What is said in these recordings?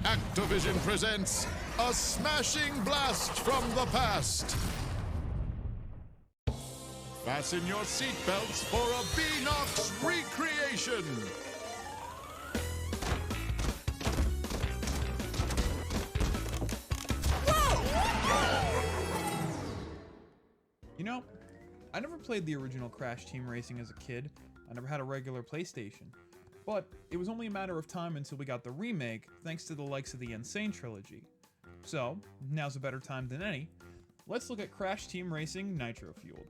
Activision presents a smashing blast from the past. Fasten your seatbelts for a Beanox recreation. You know, I never played the original Crash Team Racing as a kid. I never had a regular PlayStation. But it was only a matter of time until we got the remake, thanks to the likes of the Insane trilogy. So, now's a better time than any. Let's look at Crash Team Racing Nitro Fueled.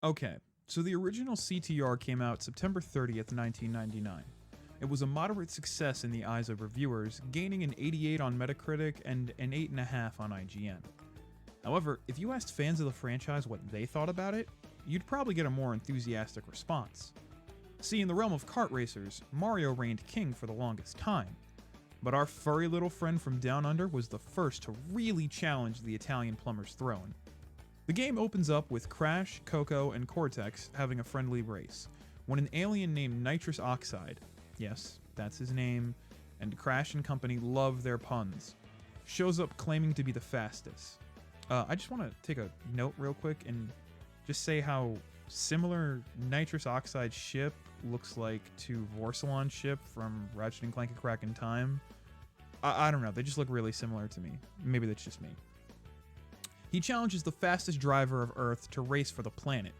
Okay, so the original CTR came out September 30th, 1999. It was a moderate success in the eyes of reviewers, gaining an 88 on Metacritic and an 8.5 on IGN. However, if you asked fans of the franchise what they thought about it, you'd probably get a more enthusiastic response. See, in the realm of kart racers, Mario reigned king for the longest time, but our furry little friend from Down Under was the first to really challenge the Italian plumber's throne. The game opens up with Crash, Coco, and Cortex having a friendly race, when an alien named Nitrous Oxide, yes, that's his name, and Crash and company love their puns, shows up claiming to be the fastest. I just want to take a note real quick and just say how similar Nitrous Oxide's ship looks like to Vorsalon's ship from Ratchet & Clank: A Crack in Time. I don't know, they just look really similar to me. Maybe that's just me. He challenges the fastest driver of Earth to race for the planet.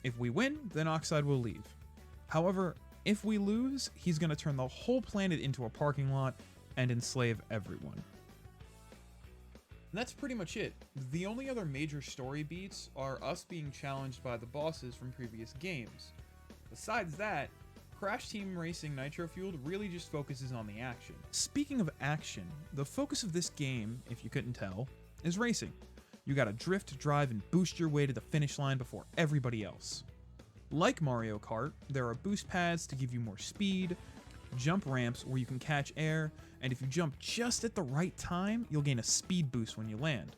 If we win, then Oxide will leave. However, if we lose, he's going to turn the whole planet into a parking lot and enslave everyone. And that's pretty much it. The only other major story beats are us being challenged by the bosses from previous games. Besides that, Crash Team Racing Nitro Fueled really just focuses on the action. Speaking of action, the focus of this game, if you couldn't tell, is racing. You gotta drift, drive, and boost your way to the finish line before everybody else. Like Mario Kart, there are boost pads to give you more speed, jump ramps where you can catch air, and if you jump just at the right time, you'll gain a speed boost when you land.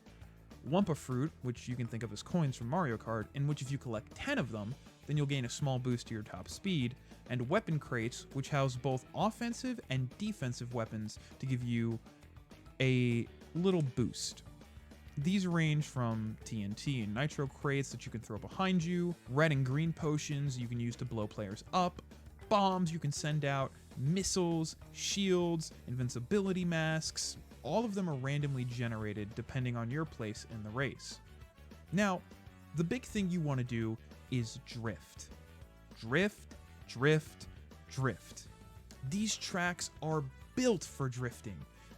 Wumpa Fruit, which you can think of as coins from Mario Kart, in which if you collect 10 of them, then you'll gain a small boost to your top speed, and weapon crates, which house both offensive and defensive weapons to give you a little boost. These range from TNT and nitro crates that you can throw behind you, red and green potions you can use to blow players up, bombs you can send out, missiles, shields, invincibility masks. All of them are randomly generated depending on your place in the race. Now, the big thing you want to do is drift. Drift, drift, drift. These tracks are built for drifting,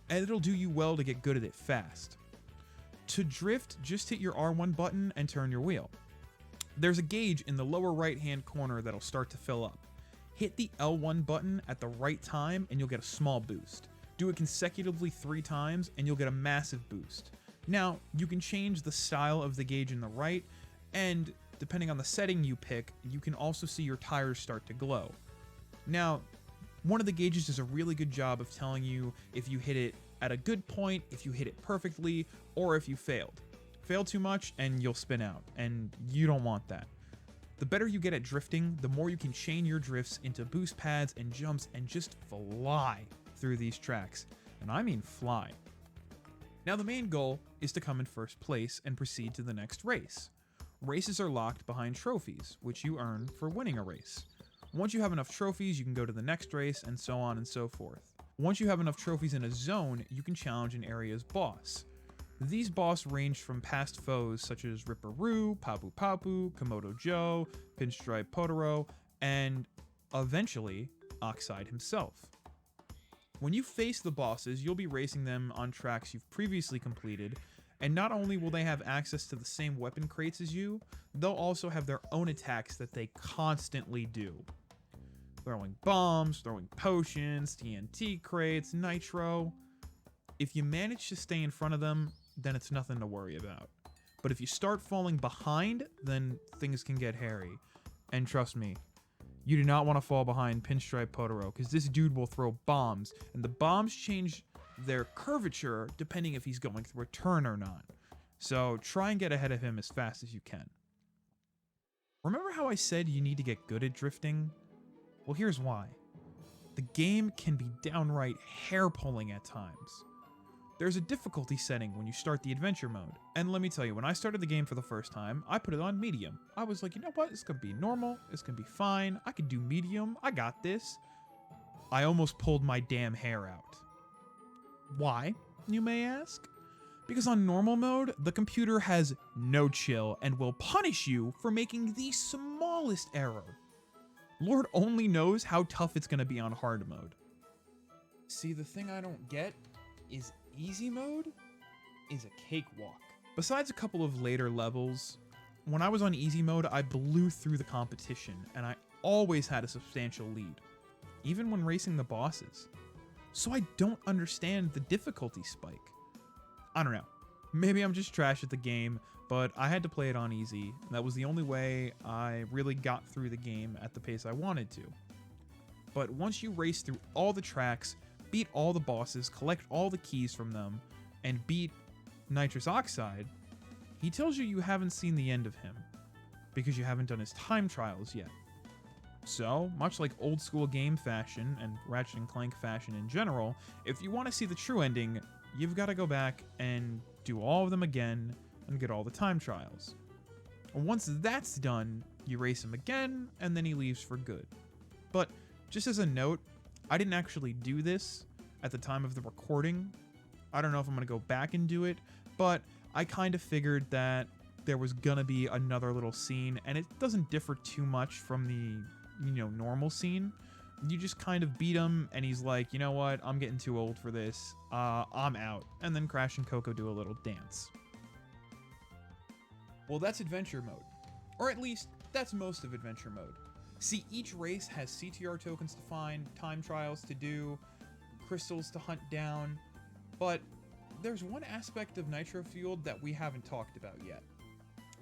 and it'll do you well to get good at it fast. To drift, just hit your R1 button and turn your wheel. There's a gauge in the lower right hand corner that'll start to fill up. Hit the L1 button at the right time and you'll get a small boost. Do it consecutively 3 times and you'll get a massive boost. Now, you can change the style of the gauge in the right, and depending on the setting you pick, you can also see your tires start to glow. Now, one of the gauges does a really good job of telling you if you hit it at a good point, if you hit it perfectly, or if you failed. Fail too much and you'll spin out, and you don't want that. The better you get at drifting, the more you can chain your drifts into boost pads and jumps and just fly through these tracks. And I mean fly. Now the main goal is to come in first place and proceed to the next race. Races are locked behind trophies, which you earn for winning a race. Once you have enough trophies, you can go to the next race, and so on and so forth. Once you have enough trophies in a zone, you can challenge an area's boss. These bosses range from past foes such as Ripperoo, Papu Papu, Komodo Joe, Pinstripe Potoro, and eventually, Oxide himself. When you face the bosses, you'll be racing them on tracks you've previously completed, and not only will they have access to the same weapon crates as you, they'll also have their own attacks that they constantly do. Throwing bombs, throwing potions, TNT crates, nitro. If you manage to stay in front of them, then it's nothing to worry about. But if you start falling behind, then things can get hairy. And trust me, you do not want to fall behind Pinstripe Totoro, because this dude will throw bombs, and the bombs change their curvature depending if he's going through a turn or not. So try and get ahead of him as fast as you can. Remember how I said you need to get good at drifting? Well, here's why. The game can be downright hair-pulling at times. There's a difficulty setting when you start the adventure mode. And let me tell you, when I started the game for the first time, I put it on medium. I was like, you know what? It's gonna be normal. It's gonna be fine. I can do medium. I got this. I almost pulled my damn hair out. Why, you may ask? Because on normal mode, the computer has no chill and will punish you for making the smallest error. Lord only knows how tough it's gonna be on hard mode. See, the thing I don't get is easy mode is a cakewalk. Besides a couple of later levels, when I was on easy mode, I blew through the competition, and I always had a substantial lead, even when racing the bosses. So I don't understand the difficulty spike. I don't know. Maybe I'm just trash at the game, but I had to play it on easy. That was the only way I really got through the game at the pace I wanted to. But once you race through all the tracks, beat all the bosses, collect all the keys from them, and beat Nitrous Oxide, he tells you you haven't seen the end of him, because you haven't done his time trials yet. So, much like old school game fashion, and Ratchet & Clank fashion in general, if you want to see the true ending, you've got to go back and do all of them again, and get all the time trials. And once that's done, you race him again, and then he leaves for good. But, just as a note, I didn't actually do this at the time of the recording. I don't know if I'm going to go back and do it, but I kind of figured that there was going to be another little scene, and it doesn't differ too much from the, normal scene. You just kind of beat him, and he's like, you know what, I'm getting too old for this, I'm out. And then Crash and Coco do a little dance. Well, that's adventure mode. Or at least, that's most of adventure mode. See, each race has CTR tokens to find, time trials to do, crystals to hunt down, but there's one aspect of Nitro Fueled that we haven't talked about yet,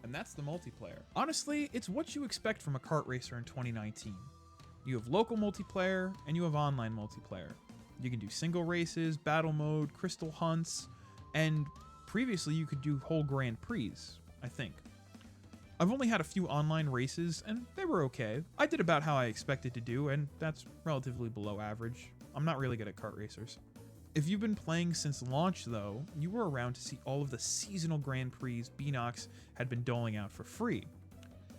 and that's the multiplayer. Honestly, it's what you expect from a kart racer in 2019. You have local multiplayer, and you have online multiplayer. You can do single races, battle mode, crystal hunts, and previously you could do whole Grand Prix, I think. I've only had a few online races, and they were okay. I did about how I expected to do, and that's relatively below average. I'm not really good at kart racers. If you've been playing since launch, though, you were around to see all of the seasonal Grand Prix Beanox had been doling out for free.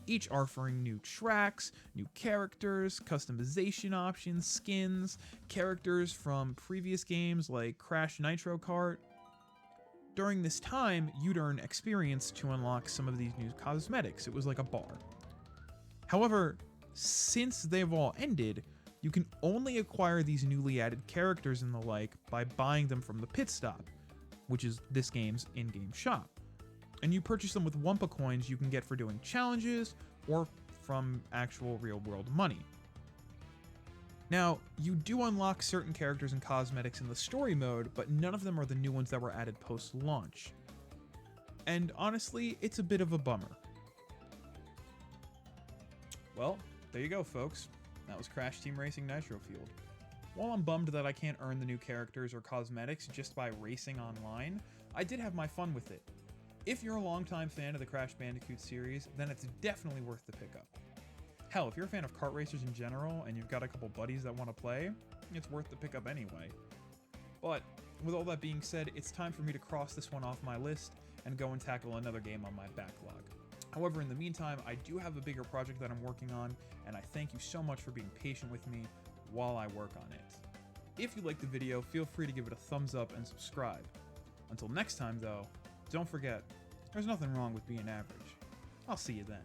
Each offering new tracks, new characters, customization options, skins, characters from previous games like Crash Nitro Kart. During this time, you'd earn experience to unlock some of these new cosmetics. It was like a bar. However, since they've all ended, you can only acquire these newly added characters and the like by buying them from the Pit Stop, which is this game's in-game shop. And you purchase them with Wumpa coins you can get for doing challenges or from actual real-world money. Now, you do unlock certain characters and cosmetics in the story mode, but none of them are the new ones that were added post-launch. And honestly, it's a bit of a bummer. Well, there you go, folks. That was Crash Team Racing Nitro Fueled. While I'm bummed that I can't earn the new characters or cosmetics just by racing online, I did have my fun with it. If you're a longtime fan of the Crash Bandicoot series, then it's definitely worth the pickup. Hell, if you're a fan of kart racers in general, and you've got a couple buddies that want to play, it's worth the pickup anyway. But, with all that being said, it's time for me to cross this one off my list, and go and tackle another game on my backlog. However, in the meantime, I do have a bigger project that I'm working on, and I thank you so much for being patient with me while I work on it. If you liked the video, feel free to give it a thumbs up and subscribe. Until next time, though, don't forget, there's nothing wrong with being average. I'll see you then.